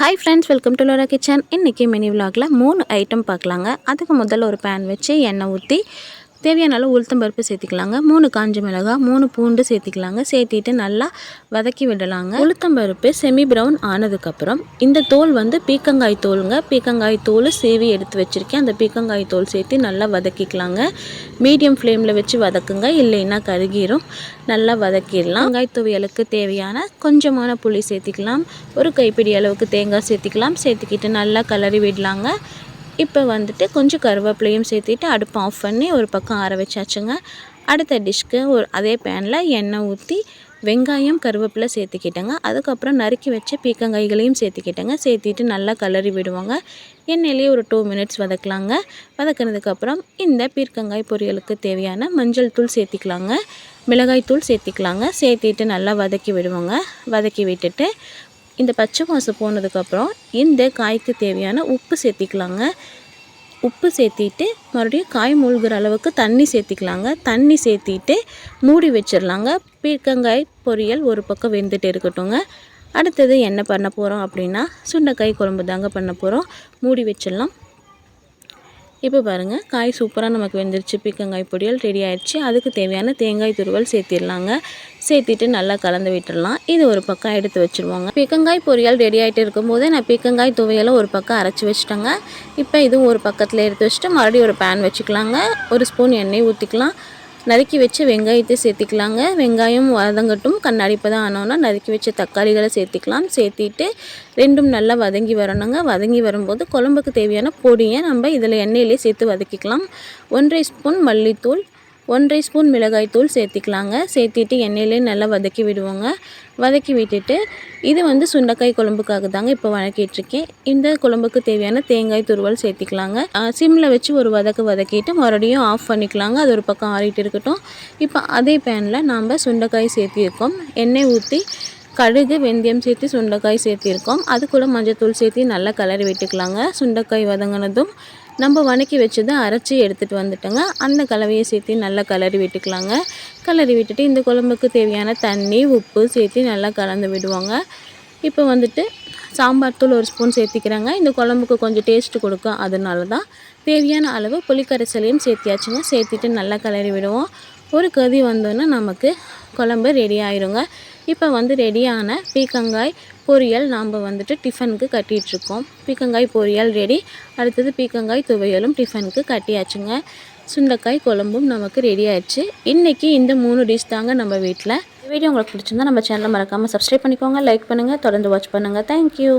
Hi friends, welcome to Lola kitchen. இன்றைக்கி mini விலாகில் 3 item பார்க்கலாங்க. அதுக்கு முதல்ல ஒரு பேன் வச்சு எண்ணெய் ஊற்றி தேவையான அளவு உளுத்தம்பருப்பு சேர்த்திக்கலாங்க. 3 காஞ்ச மிளகாய், 3 பூண்டு சேர்த்திக்கலாங்க. சேர்த்திட்டு நல்லா வதக்கி விடலாங்க. உளுத்தம்பருப்பு செமி ப்ரௌன் ஆனதுக்கப்புறம் இந்த தோல் வந்து பீக்கங்காய் தோலுங்க. பீக்கங்காய் தோல் சேவி எடுத்து வச்சுருக்கேன். அந்த பீக்கங்காய் தோல் சேர்த்து நல்லா வதக்கிக்கலாங்க. மீடியம் ஃப்ளேமில் வச்சு வதக்குங்க, இல்லைன்னா கருகிரும். நல்லா வதக்கிடலாம். வெங்காய துவையலுக்கு தேவையான கொஞ்சமான புளி சேர்த்திக்கலாம். ஒரு கைப்பிடி அளவுக்கு தேங்காய் சேர்த்திக்கலாம். சேர்த்துக்கிட்டு நல்லா கலரி விடலாங்க. இப்போ வந்துட்டு கொஞ்சம் கருவேப்பிலையும் சேர்த்திட்டு அடுப்பு ஆஃப் பண்ணி ஒரு பக்கம் ஆற வச்சாச்சுங்க. அடுத்த டிஷ்க்கு அதே பேனில் எண்ணெய் ஊற்றி வெங்காயம் கருவேப்பிலை சேர்த்துக்கிட்டேங்க. அதுக்கப்புறம் நறுக்கி வச்ச பீக்கங்காய்களையும் சேர்த்துக்கிட்டேங்க. சேர்த்திட்டு நல்லா கலரி விடுவாங்க. எண்ணெயிலேயே ஒரு 2 மினிட்ஸ் வதக்கலாங்க. வதக்கினதுக்கப்புறம் இந்த பீர்க்கங்காய் பொரியலுக்கு தேவையான மஞ்சள் தூள் சேர்த்திக்கலாங்க, மிளகாய் தூள் சேர்த்திக்கலாங்க. சேர்த்திட்டு நல்லா வதக்கி விடுவாங்க. வதக்கி விட்டுட்டு இந்த பச்சை வாசம் போனதுக்கப்புறம் இந்த காய்க்கு தேவையான உப்பு சேர்த்திக்கலாங்க. உப்பு சேர்த்திட்டு மறுபடியும் காய் மூழ்கிற அளவுக்கு தண்ணி சேர்த்திக்கலாங்க. தண்ணி சேர்த்திட்டு மூடி வச்சிடலாங்க. பீர்க்கங்காய் பொரியல் ஒரு பக்கம் வெந்துட்டு இருக்கட்டுங்க. அடுத்தது என்ன பண்ண போகிறோம் அப்படின்னா சுண்டைக்காய் குழம்பு தாங்க பண்ண போகிறோம். மூடி வச்சிடலாம். இப்போ பாருங்கள், காய் சூப்பராக நமக்கு வெந்துருச்சு. பீர்க்கங்காய் பொரியல் ரெடி ஆயிடுச்சு. அதுக்கு தேவையான தேங்காய் துருவல் சேர்த்திடலாங்க. சேர்த்திட்டு நல்லா கலந்து விட்டுடலாம். இது ஒரு பக்கம் எடுத்து வச்சுருவாங்க. பீர்க்கங்காய் பொரியல் ரெடி ஆகிட்டு இருக்கும்போது நான் பீர்க்கங்காய் துவையலை ஒரு பக்கம் அரைச்சி வச்சுட்டேங்க. இப்போ இதுவும் ஒரு பக்கத்தில் எடுத்து வச்சுட்டு மறுபடியும் ஒரு பேன் வச்சுக்கலாங்க. ஒரு ஸ்பூன் எண்ணெய் ஊற்றிக்கலாம். நறுக்கி வச்ச வெங்காயத்தை சேர்த்திக்கலாங்க. வெங்காயம் வதங்கட்டும். கண்ணாடி பதம் ஆனோன்னா நறுக்கி வச்ச தக்காளிகளை சேர்த்திக்கலாம். சேர்த்திட்டு ரெண்டும் நல்லா வதங்கி வரணுங்க. வதங்கி வரும்போது குழம்புக்கு தேவையான பொடியை நம்ம இதில் எண்ணெயிலே சேர்த்து வதக்கிக்கலாம். 1.5 ஸ்பூன் மல்லித்தூள், 1.5 ஸ்பூன் மிளகாய் தூள் சேர்த்திக்கலாங்க. சேர்த்திட்டு எண்ணெயிலே நல்லா வதக்கி விடுவோங்க. வதக்கி விட்டுட்டு இது வந்து சுண்டைக்காய் குழம்புக்காக தாங்க இப்போ வதக்கிட்டுருக்கேன். இந்த குழம்புக்கு தேவையான தேங்காய் துருவல் சேர்த்திக்கலாங்க. சிம்மில் வச்சு ஒரு வதக்கிட்டு மறுபடியும் ஆஃப் பண்ணிக்கலாங்க. அது ஒரு பக்கம் ஆறிட்டு இருக்கட்டும். இப்போ அதே பேனில் நாம் சுண்டைக்காய் சேர்த்திருக்கோம். எண்ணெய் ஊற்றி கடுகு வெந்தயம் சேர்த்து சுண்டைக்காய் சேர்த்திருக்கோம். அது கூட மஞ்சத்தூள் சேர்த்து நல்லா கலரி விட்டுக்கலாங்க. சுண்டைக்காய் வதங்கினதும் நம்ம வதக்கி வச்சதை அரைச்சி எடுத்துகிட்டு வந்துட்டோங்க. அந்த கலவையை சேர்த்து நல்லா கலரி விட்டுக்கலாங்க. கலரி விட்டுட்டு இந்த குழம்புக்கு தேவையான தண்ணி உப்பு சேர்த்து நல்லா கலந்து விடுவாங்க. இப்போ வந்துட்டு சாம்பார் தூள் 1 ஸ்பூன் சேர்த்திக்கிறாங்க. இந்த குழம்புக்கு கொஞ்சம் டேஸ்ட்டு கொடுக்கும், அதனால தான். தேவையான அளவு புளிக்கரைசலையும் சேர்த்தியாச்சுங்க. சேர்த்திட்டு நல்லா கலரி விடுவோம். ஒரு கொதி வந்தோன்னா நமக்கு குழம்பு ரெடி ஆயிருங்க. இப்போ வந்து ரெடியான பீர்க்கங்காய் பொரியல் நாம் வந்துட்டு டிஃபனுக்கு கட்டிகிட்ருக்கோம். பீர்க்கங்காய் பொரியல் ரெடி. அடுத்தது பீர்க்கங்காய் துவையலும் டிஃபனுக்கு கட்டியாச்சுங்க. சுண்டைக்காய் குழம்பும் நமக்கு ரெடி ஆயிடுச்சு. இன்றைக்கி இந்த 3 டிஷ் தாங்க நம்ம வீட்டில். வீடியோ உங்களுக்கு பிடிச்சிருந்தா நம்ம சேனலை மறக்காமல் சப்ஸ்கிரைப் பண்ணிக்கோங்க, லைக் பண்ணுங்கள், தொடர்ந்து வாட்ச் பண்ணுங்கள். தேங்க்யூ.